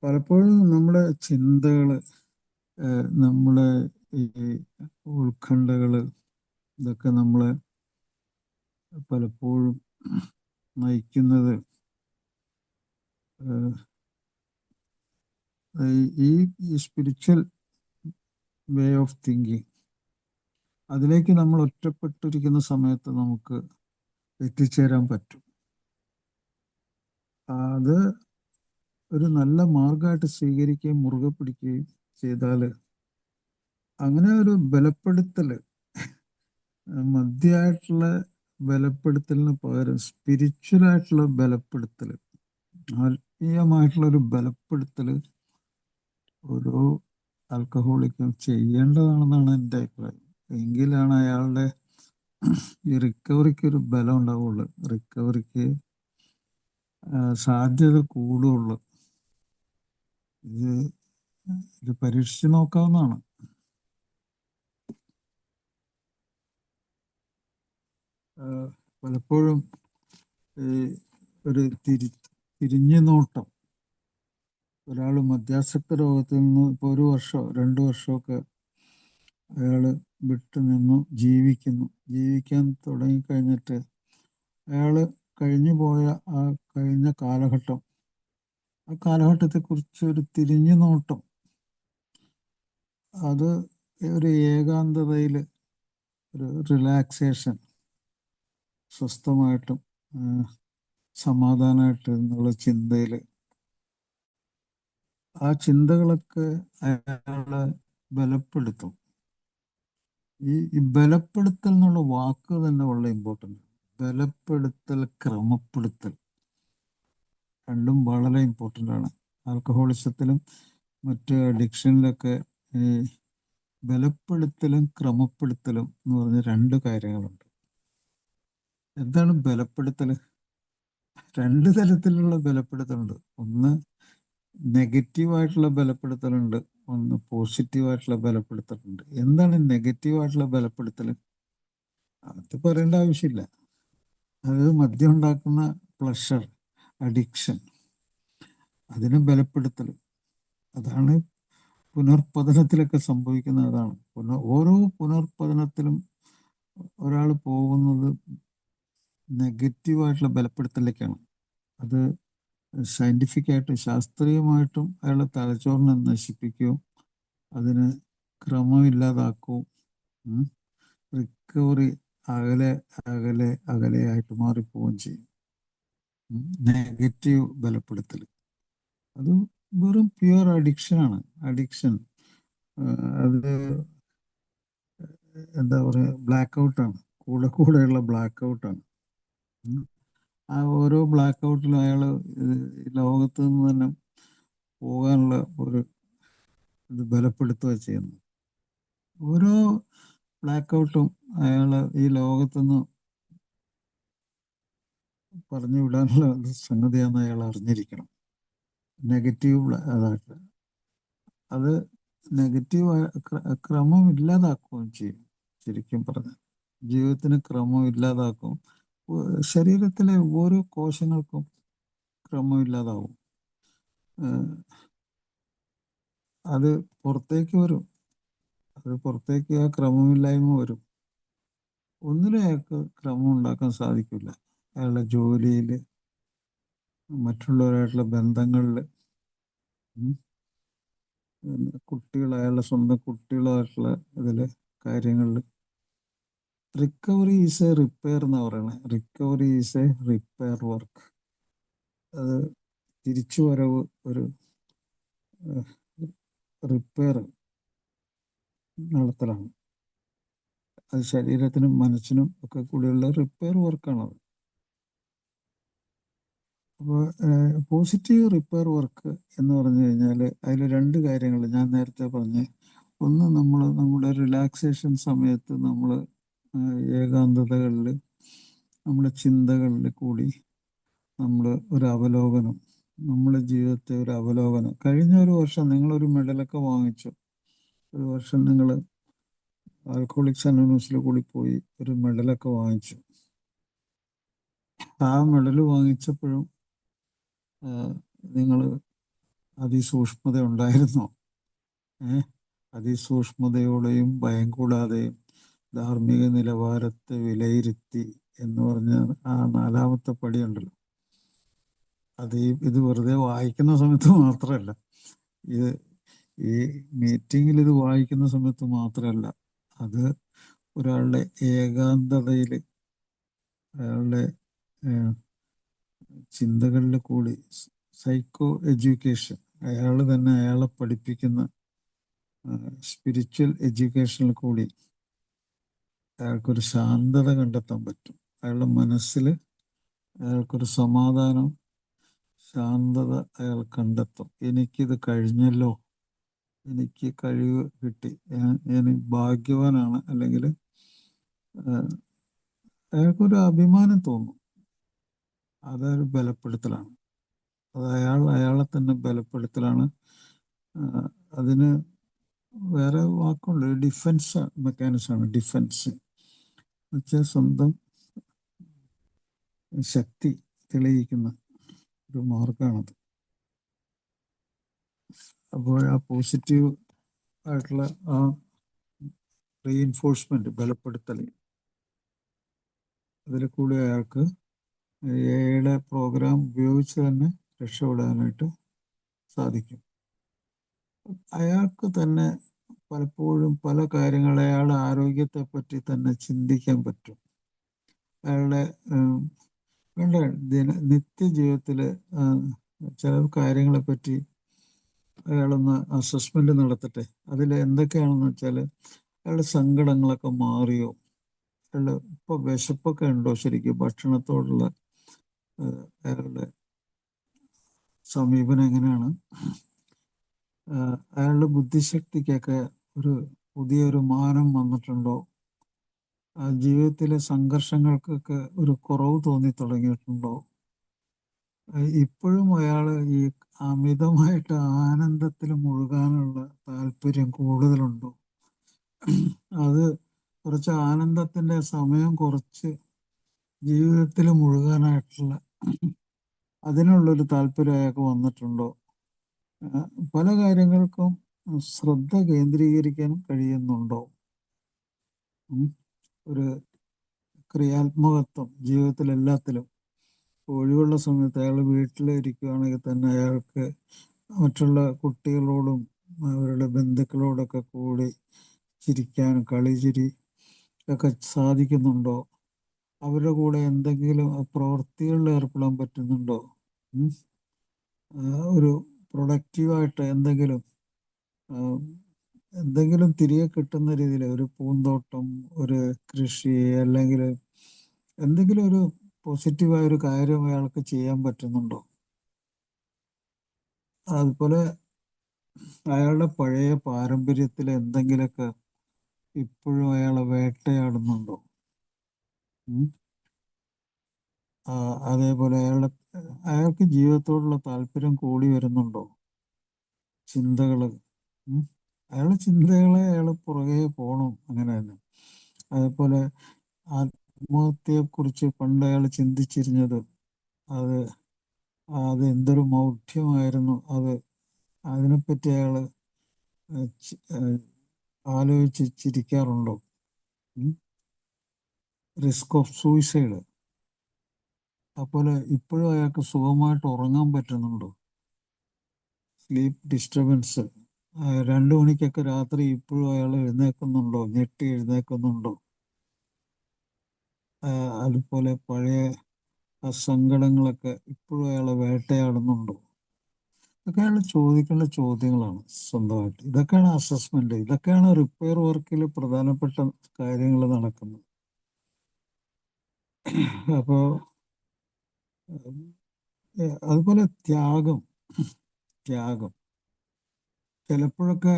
പലപ്പോഴും നമ്മുടെ ചിന്തകള്, നമ്മളെ ഈ ഉത്കണ്ഠകള്, ഇതൊക്കെ നമ്മളെ പലപ്പോഴും നയിക്കുന്നത് ഏഹ്, ഈ സ്പിരിച്വൽ വേ ഓഫ് തിങ്കിങ്, അതിലേക്ക് നമ്മൾ ഒറ്റപ്പെട്ടിരിക്കുന്ന സമയത്ത് നമുക്ക് എത്തിച്ചേരാൻ പറ്റും. അത് ഒരു നല്ല മാർഗമായിട്ട് സ്വീകരിക്കുകയും മുറുകെ പിടിക്കുകയും ചെയ്താൽ അങ്ങനെ ഒരു ബലപ്പെടുത്തല്, മധ്യമായിട്ടുള്ള ബലപ്പെടുത്തലിന് പകരം സ്പിരിച്വൽ ആയിട്ടുള്ള ബലപ്പെടുത്തല്, ആത്മീയമായിട്ടുള്ള ഒരു ബലപ്പെടുത്തല് ഓരോ ആൽക്കഹോളിക്കും ചെയ്യേണ്ടതാണെന്നാണ് എൻ്റെ അഭിപ്രായം. എങ്കിലാണ് അയാളുടെ ഈ റിക്കവറിക്ക് ഒരു ബലം ഉണ്ടാവുള്ളൂ, റിക്കവറിക്ക് സാധ്യത കൂടുള്ളൂ. ഇത് ഇത് പരീക്ഷിച്ച് നോക്കാവുന്നതാണ്. പലപ്പോഴും ഈ ഒരു തിരിഞ്ഞു നോട്ടം, ഒരാൾ മദ്യാസക്ത രോഗത്തിൽ നിന്ന് ഇപ്പോൾ 1 വർഷമോ 2 വർഷമൊക്കെ അയാൾ വിട്ടു നിന്നു ജീവിക്കാൻ തുടങ്ങിക്കഴിഞ്ഞിട്ട് അയാൾ കഴിഞ്ഞു പോയ ആ കഴിഞ്ഞ കാലഘട്ടം, ആ കാലഘട്ടത്തെക്കുറിച്ച് ഒരു തിരിഞ്ഞു നോട്ടം, അത് ഒരു ഏകാന്തതയിൽ ഒരു റിലാക്സേഷൻ, സ്വസ്ഥമായിട്ടും സമാധാനമായിട്ട് എന്നുള്ള ചിന്തയിൽ, ആ ചിന്തകളൊക്കെ അയാളെ ബലപ്പെടുത്തും. ഈ ബലപ്പെടുത്തൽ എന്നുള്ള വാക്ക് തന്നെ വളരെ ഇമ്പോർട്ടൻ്റ്. ബലപ്പെടുത്തൽ, ക്രമപ്പെടുത്തൽ രണ്ടും വളരെ ഇമ്പോർട്ടൻ്റ് ആണ്. ആൽക്കഹോളിസത്തിലും മറ്റ് അഡിക്ഷനിലൊക്കെ ഈ ബലപ്പെടുത്തലും ക്രമപ്പെടുത്തലും എന്ന് പറഞ്ഞ രണ്ട് കാര്യങ്ങളുണ്ട്. എന്താണ് ബലപ്പെടുത്തൽ? രണ്ട് തരത്തിലുള്ള ബലപ്പെടുത്തലുണ്ട്. ഒന്ന് നെഗറ്റീവായിട്ടുള്ള ബലപ്പെടുത്തലുണ്ട്, ഒന്ന് പോസിറ്റീവായിട്ടുള്ള ബലപ്പെടുത്തലുണ്ട്. എന്താണ് നെഗറ്റീവായിട്ടുള്ള ബലപ്പെടുത്തൽ? അത് പറയേണ്ട ആവശ്യമില്ല. അത് മദ്യം ഉണ്ടാക്കുന്ന പ്ലഷർ, അഡിക്ഷൻ, അതിന് ബലപ്പെടുത്തൽ. അതാണ് പുനർപതനത്തിലൊക്കെ സംഭവിക്കുന്ന. അതാണ് ഓരോ പുനർപതനത്തിലും ഒരാൾ പോകുന്നത് നെഗറ്റീവായിട്ടുള്ള ബലപ്പെടുത്തലിലേക്കാണ്. അത് സയൻറ്റിഫിക്കായിട്ടും ശാസ്ത്രീയമായിട്ടും അയാളെ തലച്ചോറിനെ നശിപ്പിക്കുകയും അതിന് ക്രമമില്ലാതാക്കുകയും റിക്കവറി അകലെ അകലെ അകലെയായിട്ട് മാറിപ്പോവുകയും ചെയ്യും. നെഗറ്റീവ് ബലപ്പെടുത്തൽ അത് വെറും പ്യുവർ അഡിക്ഷനാണ്. അഡിക്ഷൻ അത് എന്താ പറയുക, ബ്ലാക്ക് ഔട്ടാണ്, കൂടെയുള്ള ബ്ലാക്ക് ഔട്ടാണ്. ആ ഓരോ ബ്ലാക്ക് ഔട്ടിലും അയാൾ ലോകത്ത് നിന്ന് തന്നെ പോകാനുള്ള ഒരു ഇത് ബലപ്പെടുത്തുക ചെയ്യുന്നു. ഓരോ ബ്ലാക്ക് ഔട്ടും അയാൾ ഈ ലോകത്തുനിന്ന് പറഞ്ഞു വിടാനുള്ള സംഗതിയാണെന്ന് അയാൾ അറിഞ്ഞിരിക്കണം. നെഗറ്റീവ് അതായിട്ട് അത് നെഗറ്റീവ് ക്രമം ഇല്ലാതാക്കുകയും ചെയ്യും. ശരിക്കും പറഞ്ഞാൽ ജീവിതത്തിന് ക്രമം ഇല്ലാതാക്കും. ശരീരത്തിലെ ഓരോ കോശങ്ങൾക്കും ക്രമം ഇല്ലാതാവും. അത് പുറത്തേക്ക് വരും. അത് പുറത്തേക്ക് ആ ക്രമമില്ലായ്മ വരും. ഒന്നിലും അയാൾക്ക് ക്രമം ഉണ്ടാക്കാൻ സാധിക്കില്ല. അയാളുടെ ജോലിയിൽ, മറ്റുള്ളവരായിട്ടുള്ള ബന്ധങ്ങളിൽ, പിന്നെ കുട്ടികൾ, അയാളുടെ സ്വന്തം കുട്ടികളായിട്ടുള്ള ഇതില് കാര്യങ്ങളിൽ റിക്കവറി ഈസ് എ റിപ്പയർ എന്ന് പറയണേ. Recovery is A repair work. അത് തിരിച്ചു വരവ് ഒരു റിപ്പയർ നടത്തലാണ്. അത് ശരീരത്തിനും മനസ്സിനും ഒക്കെ കൂടിയുള്ള റിപ്പയർ വർക്കാണത്. അപ്പോൾ പോസിറ്റീവ് റിപ്പയർ വർക്ക് എന്ന് പറഞ്ഞു കഴിഞ്ഞാൽ അതിൽ രണ്ട് കാര്യങ്ങൾ ഞാൻ നേരത്തെ പറഞ്ഞ്. ഒന്ന്, നമ്മൾ നമ്മുടെ റിലാക്സേഷൻ സമയത്ത് നമ്മൾ ഏകാന്തതകളിൽ നമ്മുടെ ചിന്തകളിൽ കൂടി നമ്മൾ ഒരു അവലോകനം, നമ്മുടെ ജീവിതത്തെ ഒരു അവലോകനം. കഴിഞ്ഞ ഒരു വർഷം നിങ്ങളൊരു മെഡലൊക്കെ വാങ്ങിച്ചു. ഒരു വർഷം നിങ്ങൾ ആൽക്കോളിക്സ് അനോണിമസിൽ കൂടി പോയി ഒരു മെഡലൊക്കെ വാങ്ങിച്ചു. ആ മെഡൽ വാങ്ങിച്ചപ്പോഴും നിങ്ങൾ അതിസൂക്ഷ്മത ഉണ്ടായിരുന്നോ? അതിസൂക്ഷ്മതയോടെയും ഭയം കൂടാതെയും ധാർമ്മിക നിലവാരത്തെ വിലയിരുത്തി എന്ന് പറഞ്ഞ ആ നാലാമത്തെ പടിയുണ്ടല്ലോ, അത് ഇത് വെറുതെ വായിക്കുന്ന സമയത്ത് മാത്രമല്ല, ഇത് ഈ മീറ്റിങ്ങിൽ ഇത് വായിക്കുന്ന സമയത്ത് മാത്രമല്ല, അത് ഒരാളുടെ ഏകാന്തതയിൽ അയാളുടെ ചിന്തകളിൽ കൂടി സൈക്കോ എഡ്യൂക്കേഷൻ, അയാൾ തന്നെ അയാളെ പഠിപ്പിക്കുന്ന സ്പിരിച്വൽ എഡ്യൂക്കേഷനിൽ കൂടി അയാൾക്കൊരു ശാന്തത കണ്ടെത്താൻ പറ്റും. അയാളുടെ മനസ്സിൽ അയാൾക്കൊരു സമാധാനം, ശാന്തത അയാൾ കണ്ടെത്തും. എനിക്കിത് കഴിഞ്ഞല്ലോ, എനിക്ക് കഴിവ് കിട്ടി, ഞാൻ ഭാഗ്യവാനാണ്, അല്ലെങ്കിൽ അയാൾക്കൊരു അഭിമാനം തോന്നും. അതൊരു ബലപ്പെടുത്തലാണ്. അത് അയാളെ തന്നെ ബലപ്പെടുത്തലാണ്. അതിന് വേറെ വാക്കുണ്ട്, ഡിഫൻസ് മെക്കാനിസമാണ്. ഡിഫൻസ് എന്നുവെച്ചാൽ സ്വന്തം ശക്തി തെളിയിക്കുന്ന ഒരു മാർഗമാണത്. അപ്പോൾ ആ പോസിറ്റീവ് ആയിട്ടുള്ള ആ റീഇൻഫോഴ്സ്മെന്റ്, ബലപ്പെടുത്തൽ, അതിൽ കൂടി അയാൾക്ക് എയുടെ പ്രോഗ്രാം ഉപയോഗിച്ച് തന്നെ രക്ഷപ്പെടാനായിട്ട് സാധിക്കും. അയാൾക്ക് തന്നെ പലപ്പോഴും പല കാര്യങ്ങൾ അയാളുടെ ആരോഗ്യത്തെ പറ്റി തന്നെ ചിന്തിക്കാൻ പറ്റും. അയാളുടെ വേണ്ട നിത്യജീവിതത്തിൽ ചില കാര്യങ്ങളെ പറ്റി അയാളൊന്ന് അസസ്മെന്റ് നടത്തട്ടെ. അതിൽ എന്തൊക്കെയാണെന്ന് വെച്ചാൽ, അയാളുടെ സങ്കടങ്ങളൊക്കെ മാറിയോ, അയാളുടെ ഇപ്പോൾ വിശപ്പൊക്കെ ഉണ്ടോ, ശരിക്കും ഭക്ഷണത്തോടുള്ള അയാളുടെ സമീപനം എങ്ങനെയാണ്, അയാളുടെ ബുദ്ധിശക്തിക്കൊക്കെ ഒരു പുതിയൊരു മാനം വന്നിട്ടുണ്ടോ, ജീവിതത്തിലെ സംഘർഷങ്ങൾക്കൊക്കെ ഒരു കുറവ് തോന്നി തുടങ്ങിയിട്ടുണ്ടോ, ഇപ്പോഴും അയാൾ ഈ അമിതമായിട്ട് ആനന്ദത്തിൽ മുഴുകാനുള്ള താല്പര്യം കൂടുതലുണ്ടോ, അത് കുറച്ച് ആനന്ദത്തിൻ്റെ സമയം കുറച്ച് ജീവിതത്തിൽ മുഴുകാനായിട്ടുള്ള അതിനുള്ളൊരു താല്പര്യം അയാൾക്ക് വന്നിട്ടുണ്ടോ, പല കാര്യങ്ങൾക്കും ശ്രദ്ധ കേന്ദ്രീകരിക്കാനും കഴിയുന്നുണ്ടോ, ഒരു ക്രിയാത്മകത്വം ജീവിതത്തിൽ എല്ലാത്തിലും. ഒഴിവുള്ള സമയത്ത് അയാൾ വീട്ടിലിരിക്കുകയാണെങ്കിൽ തന്നെ അയാൾക്ക് മറ്റുള്ള കുട്ടികളോടും അവരുടെ ബന്ധുക്കളോടൊക്കെ കൂടി ചിരിക്കാനും കളിചിരി ഒക്കെ സാധിക്കുന്നുണ്ടോ, അവരുടെ കൂടെ എന്തെങ്കിലും പ്രവൃത്തികളിൽ ഏർപ്പെടാൻ പറ്റുന്നുണ്ടോ, ഒരു പ്രൊഡക്റ്റീവായിട്ട് എന്തെങ്കിലും തിരികെ കിട്ടുന്ന രീതിയിൽ ഒരു പൂന്തോട്ടം, ഒരു കൃഷി, അല്ലെങ്കിൽ എന്തെങ്കിലും ഒരു പോസിറ്റീവായ ഒരു കാര്യം അയാൾക്ക് ചെയ്യാൻ പറ്റുന്നുണ്ടോ, അതുപോലെ അയാളുടെ പഴയ പാരമ്പര്യത്തിൽ എന്തെങ്കിലുമൊക്കെ ഇപ്പോഴും അയാളെ വേട്ടയാടുന്നുണ്ടോ, അതേപോലെ അയാൾക്ക് ജീവിതത്തോടുള്ള താല്പര്യം കൂടി വരുന്നുണ്ടോ, ചിന്തകള്, അയാളുടെ ചിന്തകളെ അയാൾ പുറകെ പോകണം, അങ്ങനെ തന്നെ. അതേപോലെ ആത്മഹത്യയെക്കുറിച്ച് പണ്ട് അയാൾ ചിന്തിച്ചിരുന്നത് അത് എന്തൊരു മൗഢ്യമായിരുന്നു, അതിനെപ്പറ്റി അയാൾ ആലോചിച്ച് ചിരിക്കാറുണ്ടോ, റിസ്ക് ഓഫ് സൂയിസൈഡ്. അതുപോലെ ഇപ്പോഴും അയാൾക്ക് സുഖമായിട്ട് ഉറങ്ങാൻ പറ്റുന്നുണ്ടോ, സ്ലീപ്പ് ഡിസ്റ്റർബൻസ് രണ്ടു മണിക്കൊക്കെ രാത്രി ഇപ്പോഴും അയാൾ എഴുന്നേൽക്കുന്നുണ്ടോ, ഞെട്ടി എഴുന്നേൽക്കുന്നുണ്ടോ? അതുപോലെ പഴയ ആ സങ്കടങ്ങളൊക്കെ ഇപ്പോഴും അയാളെ വേട്ടയാടുന്നുണ്ടോ? ഇതൊക്കെ അയാൾ ചോദിക്കേണ്ട ചോദ്യങ്ങളാണ് സ്വന്തമായിട്ട്. ഇതൊക്കെയാണ് അസസ്മെന്റ്, ഇതൊക്കെയാണ് റിപ്പയർ വർക്കിൽ പ്രധാനപ്പെട്ട കാര്യങ്ങൾ നടക്കുന്നത്. അപ്പോൾ അതുപോലെ ത്യാഗം, ത്യാഗം ചിലപ്പോഴൊക്കെ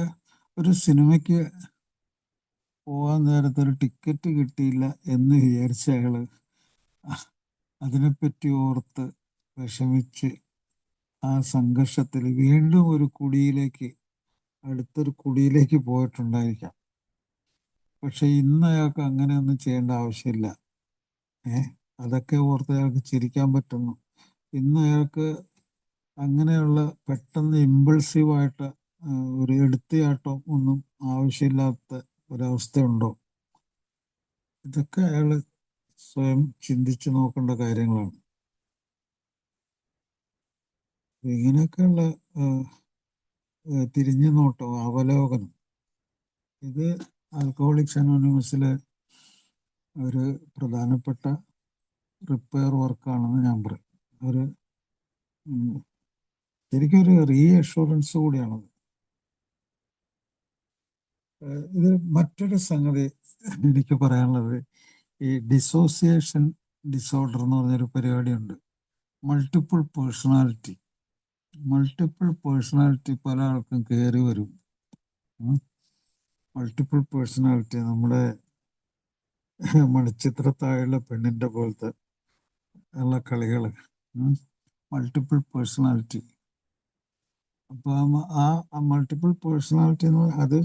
ഒരു സിനിമയ്ക്ക് പോകാൻ നേരത്തെ ഒരു ടിക്കറ്റ് കിട്ടിയില്ല എന്ന് വിചാരിച്ച അയാള് അതിനെപ്പറ്റി ഓർത്ത് വിഷമിച്ച് ആ സംഘർഷത്തിൽ വീണ്ടും ഒരു കുടിയിലേക്ക്, അടുത്തൊരു കുടിയിലേക്ക് പോയിട്ടുണ്ടായിരിക്കാം. പക്ഷെ ഇന്ന് അയാൾക്ക് അങ്ങനെയൊന്നും ചെയ്യേണ്ട ആവശ്യമില്ല. അതൊക്കെ ഓർത്ത് അയാൾക്ക് ചിരിക്കാൻ പറ്റുന്നു. ഇന്ന് അയാൾക്ക് അങ്ങനെയുള്ള പെട്ടെന്ന് ഇമ്പൾസീവായിട്ട് ഒരു എടുത്തിയാട്ടം ഒന്നും ആവശ്യമില്ലാത്ത ഒരവസ്ഥയുണ്ടോ? ഇതൊക്കെ അയാൾ സ്വയം ചിന്തിച്ചു നോക്കേണ്ട കാര്യങ്ങളാണ്. ഇങ്ങനെയൊക്കെയുള്ള തിരിഞ്ഞു നോട്ടം, അവലോകനം, ഇത് ആൽക്കഹോളിക്സ് അനോണിമസിലെ ഒരു പ്രധാനപ്പെട്ട റിപ്പയർ വർക്കാണെന്ന് ഞാൻ പറയും. ഒരു ശരിക്കൊരു റീ അഷുറൻസ് കൂടിയാണത്. ഇത് മറ്റൊരു സംഗതി എനിക്ക് പറയാനുള്ളത്, ഈ ഡിസോസിയേഷൻ ഡിസോർഡർ എന്ന് പറഞ്ഞൊരു പരിപാടിയുണ്ട്. Multiple personality. മൾട്ടിപ്പിൾ പേഴ്സണാലിറ്റി പല ആൾക്കും കയറി വരും. മൾട്ടിപ്പിൾ പേഴ്സണാലിറ്റി നമ്മുടെ മണിച്ചിത്രത്താഴെയുള്ള പെണ്ണിന്റെ പോലത്തെ ഉള്ള കളികൾ, മൾട്ടിപ്പിൾ പേഴ്സണാലിറ്റി. അപ്പൊ ആ മൾട്ടിപ്പിൾ പേഴ്സണാലിറ്റി എന്ന് അത്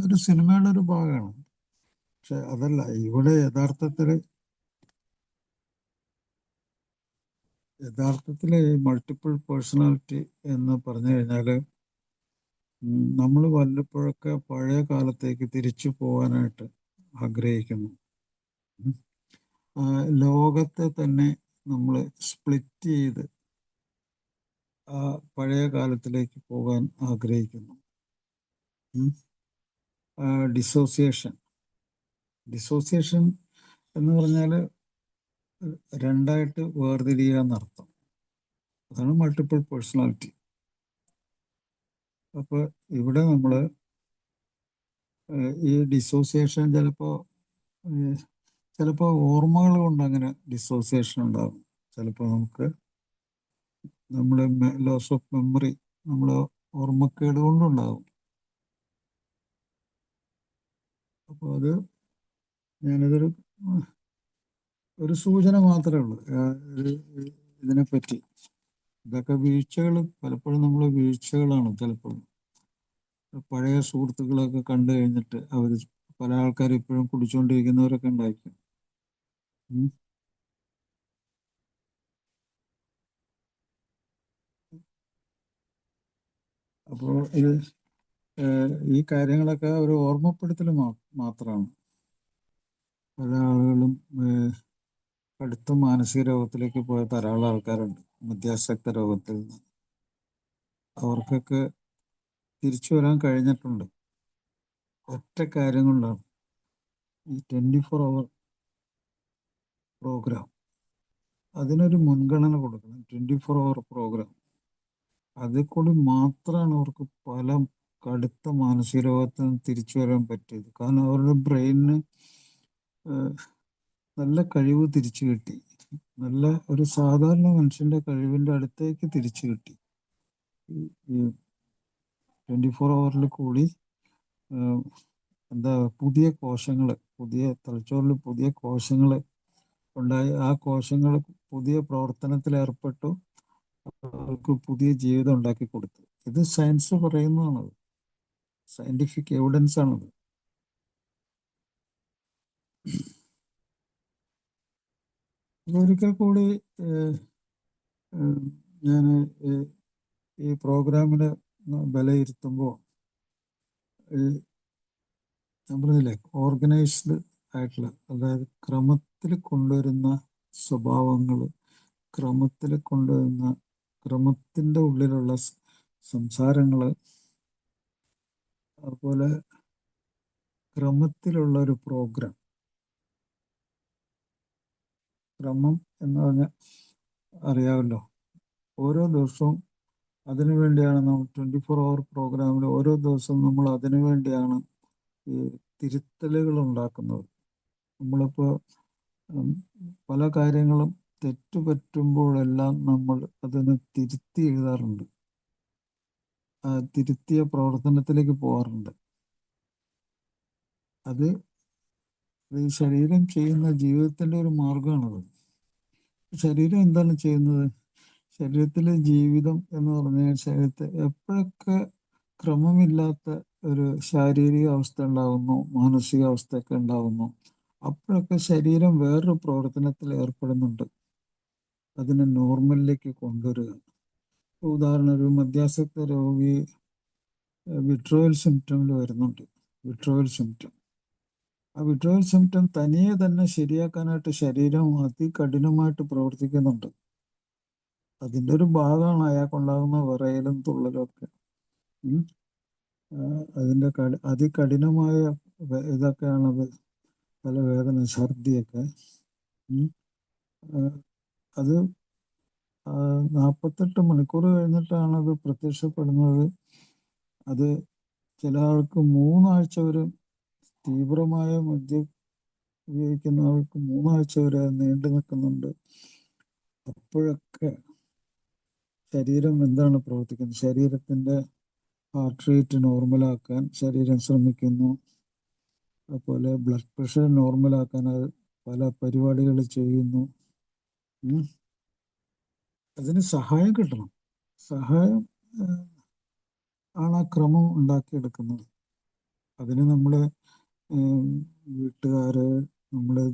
ഒരു സിനിമയുടെ ഒരു ഭാഗമാണ്. പക്ഷെ അതല്ല ഇവിടെ യഥാർത്ഥത്തില് മൾട്ടിപ്പിൾ പേഴ്സണാലിറ്റി എന്ന് പറഞ്ഞു കഴിഞ്ഞാൽ നമ്മൾ വല്ലപ്പോഴൊക്കെ പഴയ കാലത്തേക്ക് തിരിച്ചു പോകാനായിട്ട് ആഗ്രഹിക്കുന്നു. ലോകത്തെ തന്നെ നമ്മൾ സ്പ്ലിറ്റ് ചെയ്ത് ആ പഴയ കാലത്തിലേക്ക് പോകാൻ ആഗ്രഹിക്കുന്നു. ഡിസോസിയേഷൻ എന്ന് പറഞ്ഞാൽ രണ്ടായിട്ട് വേർതിരിയുക എന്നർത്ഥം. അതാണ് മൾട്ടിപ്പിൾ പേഴ്സണാലിറ്റി. അപ്പൊ ഇവിടെ നമ്മൾ ഈ ഡിസോസിയേഷൻ ചിലപ്പോൾ ഓർമ്മകൾ കൊണ്ട് അങ്ങനെ ഡിസോസിയേഷൻ ഉണ്ടാകും. ചിലപ്പോൾ നമ്മുടെ ലോസ് ഓഫ് മെമ്മറി, നമ്മുടെ ഓർമ്മക്കേട് കൊണ്ടുണ്ടാകും. അപ്പോൾ ഞാനിതൊരു സൂചന മാത്രമേ ഉള്ളൂ ഇതിനെപ്പറ്റി. ഇതൊക്കെ പലപ്പോഴും നമ്മളെ വീഴ്ചകളാണ്. ചിലപ്പോൾ പഴയ സുഹൃത്തുക്കളൊക്കെ കണ്ടു കഴിഞ്ഞിട്ട് പല ആൾക്കാരും ഇപ്പോഴും കുടിച്ചുകൊണ്ടിരിക്കുന്നവരൊക്കെ ഉണ്ടായിരിക്കും. അപ്പോൾ ഈ കാര്യങ്ങളൊക്കെ ഒരു ഓർമ്മപ്പെടുത്തൽ മാത്രമാണ്. പല ആളുകളും കടുത്ത മാനസിക രോഗത്തിലേക്ക് പോയ ധാരാളം ആൾക്കാരുണ്ട്, മദ്യാസക്ത രോഗത്തിൽ നിന്ന്. അവർക്കൊക്കെ തിരിച്ചു വരാൻ കഴിഞ്ഞിട്ടുണ്ട് ഒറ്റ കാര്യം കൊണ്ടാണ്. ഈ 24 hour പ്രോഗ്രാം, അതിനൊരു മുൻഗണന കൊടുക്കണം. 24 hour പ്രോഗ്രാം, അതിൽ കൂടി മാത്രമാണ് അവർക്ക് പല കടുത്ത മാനസിക രോഗത്തിൽ നിന്ന് തിരിച്ചു വരാൻ പറ്റിയത്. കാരണം അവരുടെ ബ്രെയിനിന് നല്ല കഴിവ് തിരിച്ചു കിട്ടി, നല്ല ഒരു സാധാരണ മനുഷ്യന്റെ കഴിവിന്റെ അടുത്തേക്ക് തിരിച്ചു കിട്ടി. ഈ 24 hour കൂടി പുതിയ കോശങ്ങൾ, തലച്ചോറിൽ പുതിയ കോശങ്ങൾ ഉണ്ടായി. ആ കോശങ്ങൾ പുതിയ പ്രവർത്തനത്തിൽ ഏർപ്പെട്ടു, അവർക്ക് പുതിയ ജീവിതം ഉണ്ടാക്കി കൊടുത്തു. ഇത് സയൻസ് പറയുന്നതാണത്, സയന്റിഫിക് എവിഡൻസ് ആണത്. ഒരിക്കൽ കൂടി ഞാൻ ഈ പ്രോഗ്രാമിന് വിലയിരുത്തുമ്പോൾ ഞാൻ പറഞ്ഞില്ലേ, ഓർഗനൈസ്ഡ് ആയിട്ടുള്ള, അതായത് ക്രമത്തിൽ കൊണ്ടുവരുന്ന സ്വഭാവങ്ങൾ, ക്രമത്തിൽ കൊണ്ടുവരുന്ന ക്രമത്തിൻ്റെ ഉള്ളിലുള്ള സംസാരങ്ങൾ, അതുപോലെ ക്രമത്തിലുള്ള ഒരു പ്രോഗ്രാം. ക്രമം എന്ന് പറഞ്ഞാൽ അറിയാമല്ലോ, ഓരോ ദിവസവും അതിനു വേണ്ടിയാണ് നമ്മൾ 24 പ്രോഗ്രാമിൽ ഓരോ ദിവസവും നമ്മൾ അതിനു വേണ്ടിയാണ് ഈ തിരുത്തലുകൾ ഉണ്ടാക്കുന്നത്. നമ്മളിപ്പോൾ പല കാര്യങ്ങളും തെറ്റ് പറ്റുമ്പോഴെല്ലാം നമ്മൾ അതിനെ തിരുത്തി എഴുതാറുണ്ട്, തിരുത്തിയ പ്രവർത്തനത്തിലേക്ക് പോകാറുണ്ട്. അത് ഈ ശരീരം ചെയ്യുന്ന ജീവിതത്തിൻ്റെ ഒരു മാർഗമാണത്. ശരീരം എന്താണ് ചെയ്യുന്നത്? ശരീരത്തിലെ ജീവിതം എന്ന് പറഞ്ഞാൽ ശരീരത്തെ എപ്പോഴൊക്കെ ക്രമമില്ലാത്ത ഒരു ശാരീരിക അവസ്ഥ ഉണ്ടാകുന്നു, മാനസികാവസ്ഥയൊക്കെ ഉണ്ടാകുന്നു, അപ്പോഴൊക്കെ ശരീരം വേറൊരു പ്രവർത്തനത്തിൽ ഏർപ്പെടുന്നുണ്ട്, അതിനെ നോർമലിലേക്ക് കൊണ്ടുവരിക. ഉദാഹരണം, ഒരു മദ്യാസക്ത രോഗി വിഡ്രോവൽ സിംറ്റമിൽ വരുന്നുണ്ട്. വിഡ്രോവൽ സിംറ്റം, ആ വിഡ്രോവൽ സിംറ്റം തനിയെ തന്നെ ശരിയാക്കാനായിട്ട് ശരീരം അതികഠിനമായിട്ട് പ്രവർത്തിക്കുന്നുണ്ട്. അതിൻ്റെ ഒരു ഭാഗമാണ് അയാൾക്കുണ്ടാകുന്ന വിറയലും തുള്ളലും ഒക്കെ. അതിൻ്റെ അതികഠിനമായ ഇതൊക്കെയാണത്, തലവേദന, ഛർദിയൊക്കെ. അത് 48 മണിക്കൂർ കഴിഞ്ഞിട്ടാണ് അത് പ്രത്യക്ഷപ്പെടുന്നത്. അത് ചില ആൾക്ക് 3 ആഴ്ച വരെ, തീവ്രമായ മദ്യം ഉപയോഗിക്കുന്ന ആൾക്ക് 3 ആഴ്ച വരെ നീണ്ടു നിൽക്കുന്നുണ്ട്. അപ്പോഴൊക്കെ ശരീരം എന്താണ് പ്രവർത്തിക്കുന്നത്? ശരീരത്തിൻ്റെ ഹാർട്ട് റേറ്റ് നോർമലാക്കാൻ ശരീരം ശ്രമിക്കുന്നു. അതുപോലെ ബ്ലഡ് പ്രഷർ നോർമലാക്കാൻ അത് പല പരിപാടികൾ ചെയ്യുന്നു. അതിന് സഹായം കിട്ടണം. സഹായം ആണ് ആ ക്രമം ഉണ്ടാക്കിയെടുക്കുന്നത്. അതിന് നമ്മുടെ വീട്ടുകാർ, നമ്മളെ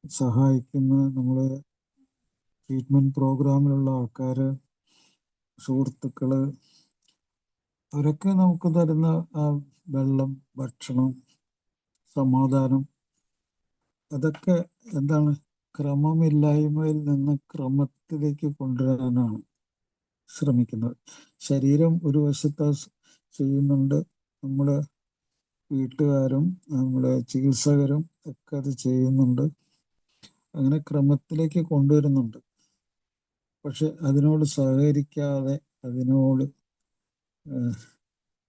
സഹായിക്കുന്ന നമ്മളെ ട്രീറ്റ്മെൻറ്റ് പ്രോഗ്രാമിലുള്ള ആൾക്കാർ, സുഹൃത്തുക്കൾ, അവരൊക്കെ നമുക്ക് തരുന്ന വെള്ളം, ഭക്ഷണം, സമാധാനം, അതൊക്കെ എന്താണ്? ക്രമമില്ലായ്മയിൽ നിന്ന് ക്രമത്തിലേക്ക് കൊണ്ടുവരാനാണ് ശ്രമിക്കുന്നത്. ശരീരം ഒരു വശത്ത് ചെയ്യുന്നുണ്ട്, നമ്മുടെ വീട്ടുകാരും നമ്മുടെ ചികിത്സകരും ഒക്കെ അത് ചെയ്യുന്നുണ്ട്. അങ്ങനെ ക്രമത്തിലേക്ക് കൊണ്ടുവരുന്നുണ്ട്. പക്ഷെ അതിനോട് സഹകരിക്കാതെ, അതിനോട്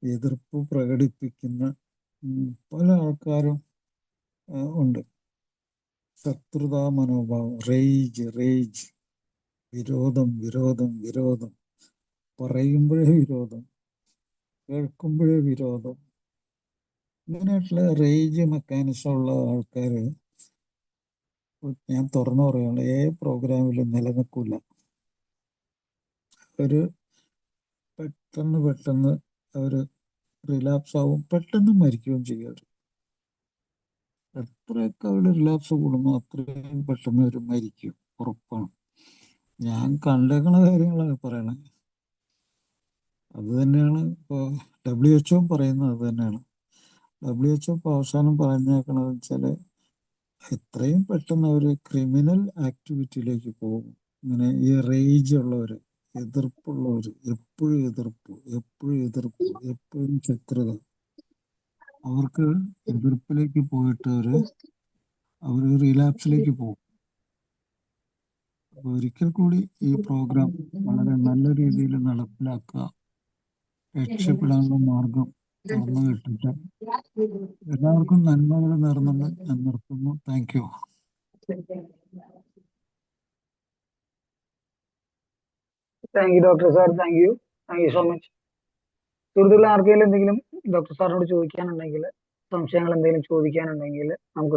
എതിർപ്പ് പ്രകടിപ്പിക്കുന്ന പല ആൾക്കാരും ഉണ്ട്. ശത്രുതാ മനോഭാവം, റേജ്, വിരോധം, പറയുമ്പോഴേ വിരോധം, കേൾക്കുമ്പോഴേ വിരോധം, ഇങ്ങനെയായിട്ടുള്ള റേജ് മെക്കാനിസം ഉള്ള ആൾക്കാർ, ഞാൻ തുറന്നു പറയുകയാണ്, പ്രോഗ്രാമിൽ നിലനിൽക്കില്ല. ഒരു പെട്ടെന്ന് അവർ റിലാപ്സ് ആവും, പെട്ടെന്ന് മരിക്കുകയും ചെയ്യും. അവർ എത്രയൊക്കെ അവർ റിലാപ്സ് കൂടുന്നു അത്രയും പെട്ടെന്ന് അവർ മരിക്കും, ഉറപ്പാണ്. ഞാൻ കണ്ടേക്കണ കാര്യങ്ങളാണ് പറയണേ. അത് തന്നെയാണ് ഇപ്പോൾ WHO പറയുന്നത്. അത് തന്നെയാണ് WHO ഇപ്പോൾ അവസാനം പറഞ്ഞേക്കണത് വെച്ചാൽ എത്രയും പെട്ടെന്ന് അവർ ക്രിമിനൽ ആക്ടിവിറ്റിയിലേക്ക് പോകും. ഇങ്ങനെ ഈ റേജ് ഉള്ളവർ, എതിർപ്പുള്ളവർ, എപ്പോഴും എപ്പോഴും ശത്രുത, അവർക്ക് എതിർപ്പിലേക്ക് പോയിട്ട് അവർ റിലാപ്സിലേക്ക് പോകും. അപ്പോൾ ഒരിക്കൽ കൂടി ഈ പ്രോഗ്രാം വളരെ നല്ല രീതിയിൽ നടപ്പിലാക്കുക, രക്ഷപ്പെടാനുള്ള മാർഗം തുറന്നു കിട്ടിട്ട് എല്ലാവർക്കും നന്മകൾ നേർന്നുകൊണ്ട് ഞാൻ നിർത്തുന്നു. Thank you. Thank you doctor sir, thank you so much. സുഹൃത്തുക്കളെ, ആർക്കെങ്കിലും എന്തെങ്കിലും ഡോക്ടർ സാറിനോട് ചോദിക്കാനുണ്ടെങ്കിൽ, സംശയങ്ങൾ എന്തെങ്കിലും ചോദിക്കാനുണ്ടെങ്കിൽ നമുക്ക്